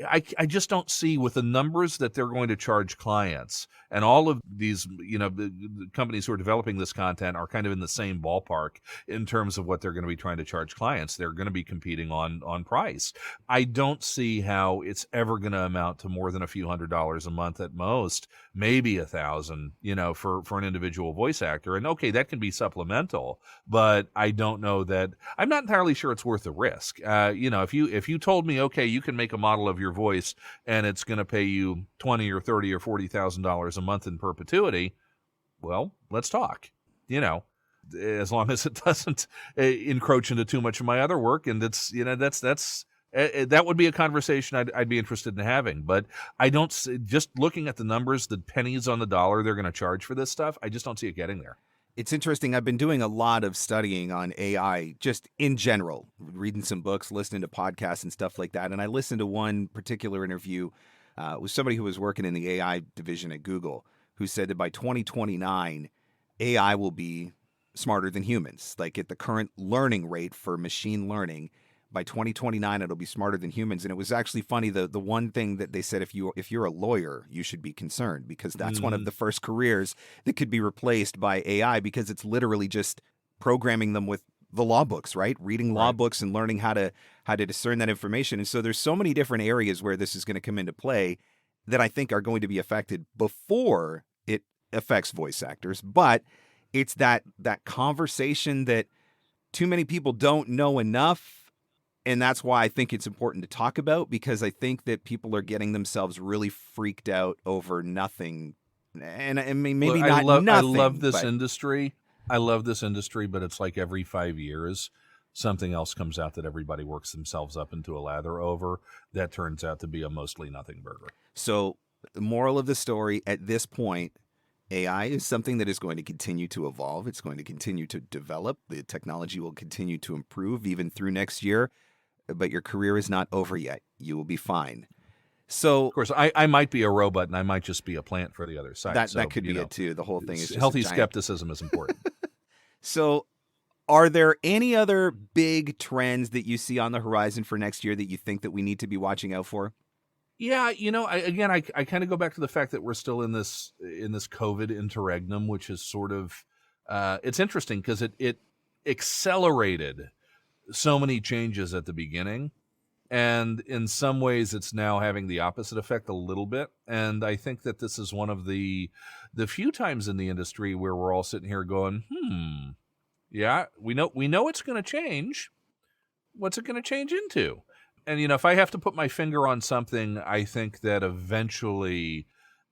I just don't see, with the numbers that they're going to charge clients, and all of these, the companies who are developing this content are kind of in the same ballpark in terms of what they're going to be trying to charge clients. They're going to be competing on price. I don't see how it's ever going to amount to more than a few $100s a month at most, maybe $1,000, for an individual voice actor. And okay, that can be supplemental, but I don't know that, I'm not entirely sure it's worth the risk. If you told me, okay, you can make a model of your voice and it's going to pay you $20 or $30 or $40,000 a month in perpetuity, well, let's talk. As long as it doesn't encroach into too much of my other work, and it's that would be a conversation I'd be interested in having. But I don't just looking at the numbers, the pennies on the dollar they're going to charge for this stuff, I just don't see it getting there. It's interesting. I've been doing a lot of studying on AI just in general, reading some books, listening to podcasts and stuff like that. And I listened to one particular interview with somebody who was working in the AI division at Google, who said that by 2029, AI will be smarter than humans. Like, at the current learning rate for machine learning, by 2029, it'll be smarter than humans. And it was actually funny. The one thing that they said, if you're a lawyer, you should be concerned, because that's one of the first careers that could be replaced by AI, because it's literally just programming them with the law books, right? Reading law books and learning how to discern that information. And so there's so many different areas where this is going to come into play that I think are going to be affected before it affects voice actors. But it's that conversation that too many people don't know enough. And that's why I think it's important to talk about, because I think that people are getting themselves really freaked out over nothing. And I mean, maybe not nothing. I love this industry. I love this industry, but it's like every 5 years, something else comes out that everybody works themselves up into a lather over. That turns out to be a mostly nothing burger. So the moral of the story at this point, AI is something that is going to continue to evolve. It's going to continue to develop. The technology will continue to improve even through next year, but your career is not over yet. You will be fine. So, of course, I might be a robot and I might just be a plant for the other side. That could be it too. The whole thing is just healthy skepticism is important. So, are there any other big trends that you see on the horizon for next year that you think that we need to be watching out for? Yeah, I kind of go back to the fact that we're still in this COVID interregnum, which is sort of it's interesting because it accelerated so many changes at the beginning, and in some ways it's now having the opposite effect a little bit. And I think that this is one of the few times in the industry where we're all sitting here going, yeah, we know it's going to change. What's it going to change into? And, if I have to put my finger on something, I think that eventually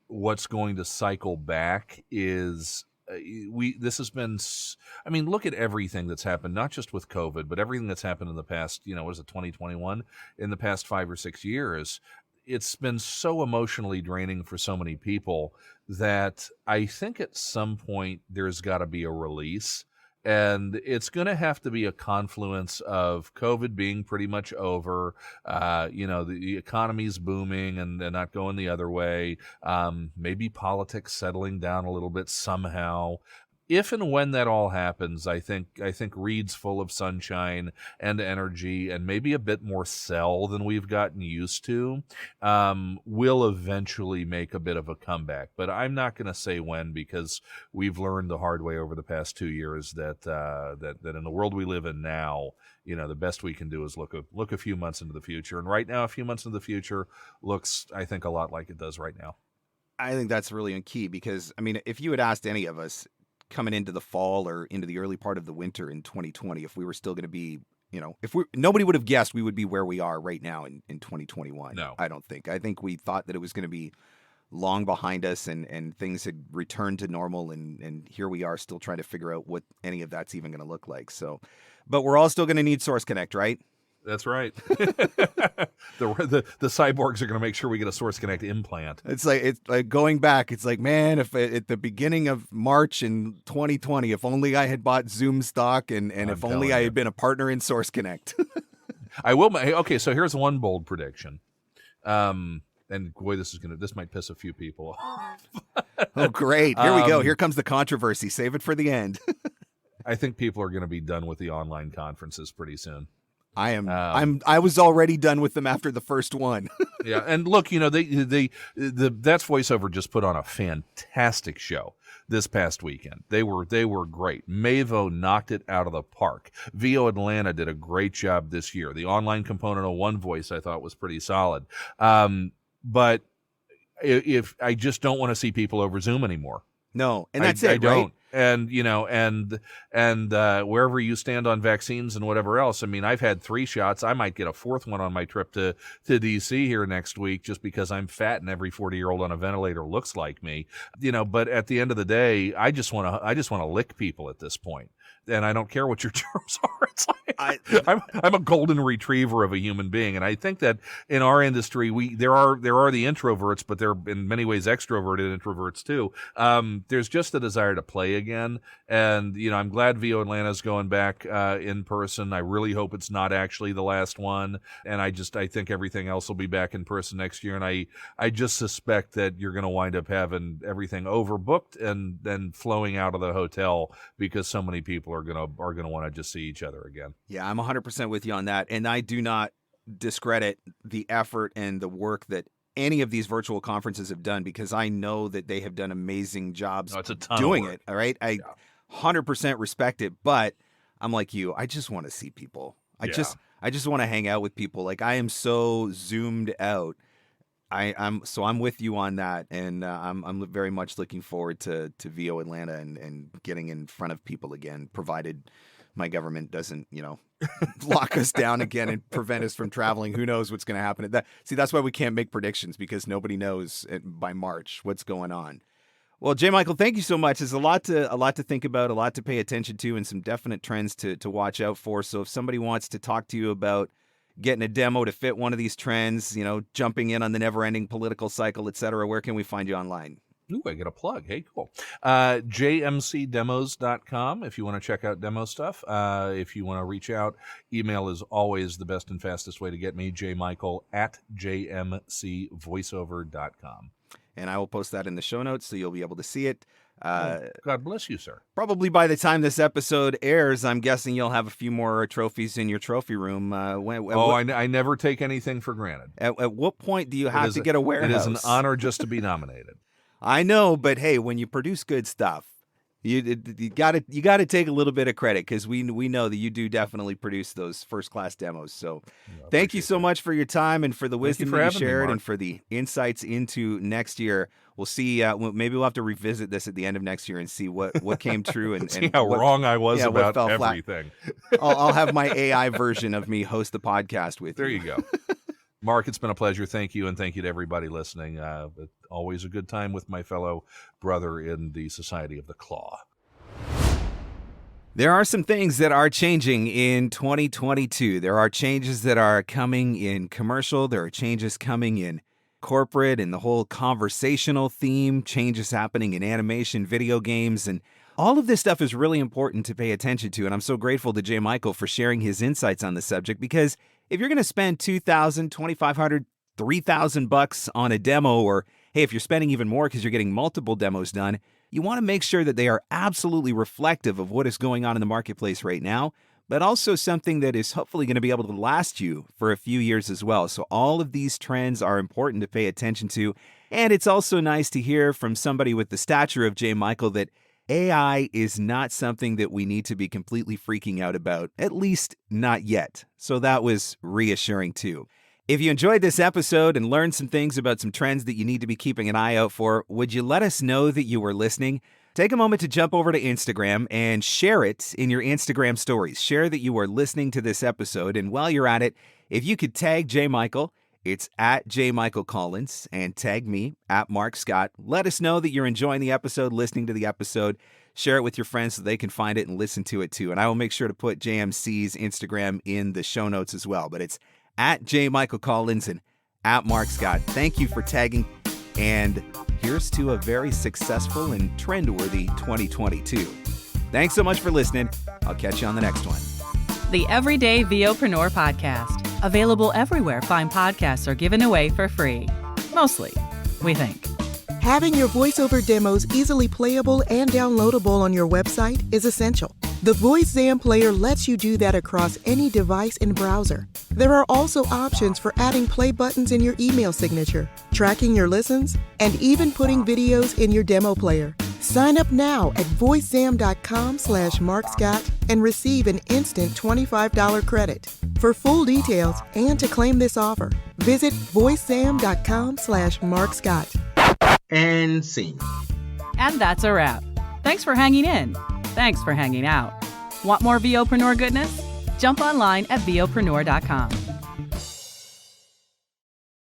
what's going to cycle back is this has been, I mean, look at everything that's happened, not just with COVID, but everything that's happened in the past, 2021, in the past 5 or 6 years. It's been so emotionally draining for so many people that I think at some point there's got to be a release. And it's going to have to be a confluence of COVID being pretty much over, the economy's booming and not going the other way, maybe politics settling down a little bit somehow. If and when that all happens, I think Reed's full of sunshine and energy and maybe a bit more sell than we've gotten used to, will eventually make a bit of a comeback. But I'm not going to say when, because we've learned the hard way over the past 2 years that in the world we live in now, the best we can do is look a few months into the future. And right now, a few months into the future looks, I think, a lot like it does right now. I think that's really key because, I mean, if you had asked any of us coming into the fall or into the early part of the winter in 2020, if we were still going to be, nobody would have guessed we would be where we are right now in 2021. No, I don't think. I think we thought that it was going to be long behind us and things had returned to normal. And here we are still trying to figure out what any of that's even going to look like. So, but we're all still going to need Source Connect, right? That's right. the cyborgs are going to make sure we get a Source Connect implant. It's like going back. It's like, man, if at the beginning of March in 2020, if only I had bought Zoom stock and if only I had been a partner in Source Connect. I will. Okay, so here's one bold prediction. And boy, this might piss a few people off. Oh, great. Here we go. Here comes the controversy. Save it for the end. I think people are going to be done with the online conferences pretty soon. I was already done with them after the first one. Yeah, and look, that's VoiceOver just put on a fantastic show this past weekend. They were great. Mavo knocked it out of the park. VO Atlanta did a great job this year. The online component of One Voice I thought was pretty solid. But if I just don't want to see people over Zoom anymore. No, and that's it. I don't. Right? And wherever you stand on vaccines and whatever else, I mean, I've had 3 shots. I might get a 4th one on my trip to DC here next week, just because I'm fat and every 40-year-old on a ventilator looks like me. But at the end of the day, I just want to lick people at this point. And I don't care what your terms are. It's like I'm a golden retriever of a human being, and I think that in our industry, there are the introverts, but they're in many ways extroverted introverts too. There's just a desire to play again, and I'm glad VO Atlanta's going back in person. I really hope it's not actually the last one, and I think everything else will be back in person next year. And I just suspect that you're going to wind up having everything overbooked and then flowing out of the hotel because so many people are gonna want to just see each other again. Yeah, I'm 100% with you on that, and I do not discredit the effort and the work that any of these virtual conferences have done, because I know that they have done amazing jobs it's a ton doing of work. it. All right, I 100% respect it, but I'm like you. I just want to see people. I Yeah. just want to hang out with people. Like, I am so zoomed out. I'm with you on that, and I'm very much looking forward to VO Atlanta and getting in front of people again, provided my government doesn't, lock us down again and prevent us from traveling. Who knows what's going to happen? That's why we can't make predictions, because nobody knows by March what's going on. Well, J. Michael, thank you so much. There's a lot to think about, a lot to pay attention to, and some definite trends to watch out for. So if somebody wants to talk to you about getting a demo to fit one of these trends, jumping in on the never-ending political cycle, et cetera, where can we find you online? Ooh, I get a plug. Hey, cool. jmcdemos.com if you want to check out demo stuff. If you want to reach out, email is always the best and fastest way to get me, jmichael@jmcvoiceover.com. And I will post that in the show notes, so you'll be able to see it. God bless you, sir. Probably by the time this episode airs, I'm guessing you'll have a few more trophies in your trophy room. I never take anything for granted. At what point do you have to get a warehouse? It is an honor just to be nominated. I know, but hey, when you produce good stuff, you got to take a little bit of credit, because we know that you do definitely produce those first class demos. So, thank you so much for your time and for the wisdom that you shared, and for the insights into next year. We'll see. Maybe we'll have to revisit this at the end of next year and see what came true and see how wrong I was about everything. I'll have my AI version of me host the podcast with you. There you go. Mark, it's been a pleasure. Thank you, and thank you to everybody listening. Always a good time with my fellow brother in the Society of the Claw. There are some things that are changing in 2022. There are changes that are coming in commercial. There are changes coming in corporate, and the whole conversational theme, changes happening in animation, video games, and all of this stuff is really important to pay attention to. And I'm so grateful to J. Michael for sharing his insights on the subject, because if you're going to spend $2,000, $2,500, $3,000 on a demo, or hey, if you're spending even more because you're getting multiple demos done, you want to make sure that they are absolutely reflective of what is going on in the marketplace right now, but also something that is hopefully going to be able to last you for a few years as well. So all of these trends are important to pay attention to. And it's also nice to hear from somebody with the stature of J. Michael that AI is not something that we need to be completely freaking out about, at least not yet. So that was reassuring too. If you enjoyed this episode and learned some things about some trends that you need to be keeping an eye out for, would you let us know that you were listening? Take a moment to jump over to Instagram and share it in your Instagram stories. Share that you are listening to this episode. And while you're at it, if you could tag J. Michael, it's at J. Michael Collins, and tag me at Mark Scott. Let us know that you're enjoying the episode, listening to the episode. Share it with your friends so they can find it and listen to it too. And I will make sure to put JMC's Instagram in the show notes as well. But it's at J. Michael Collins and at Mark Scott. Thank you for tagging. And here's to a very successful and trend-worthy 2022. Thanks so much for listening. I'll catch you on the next one. The Everyday VOPRENEUR Podcast. Available everywhere fine podcasts are given away for free. Mostly, we think. Having your voiceover demos easily playable and downloadable on your website is essential. The VoiceZam player lets you do that across any device and browser. There are also options for adding play buttons in your email signature, tracking your listens, and even putting videos in your demo player. Sign up now at voicezam.com/MarkScott and receive an instant $25 credit. For full details and to claim this offer, visit voicezam.com/MarkScott. And scene. And that's a wrap. Thanks for hanging in. Thanks for hanging out. Want more VOPreneur goodness? Jump online at VOPreneur.com.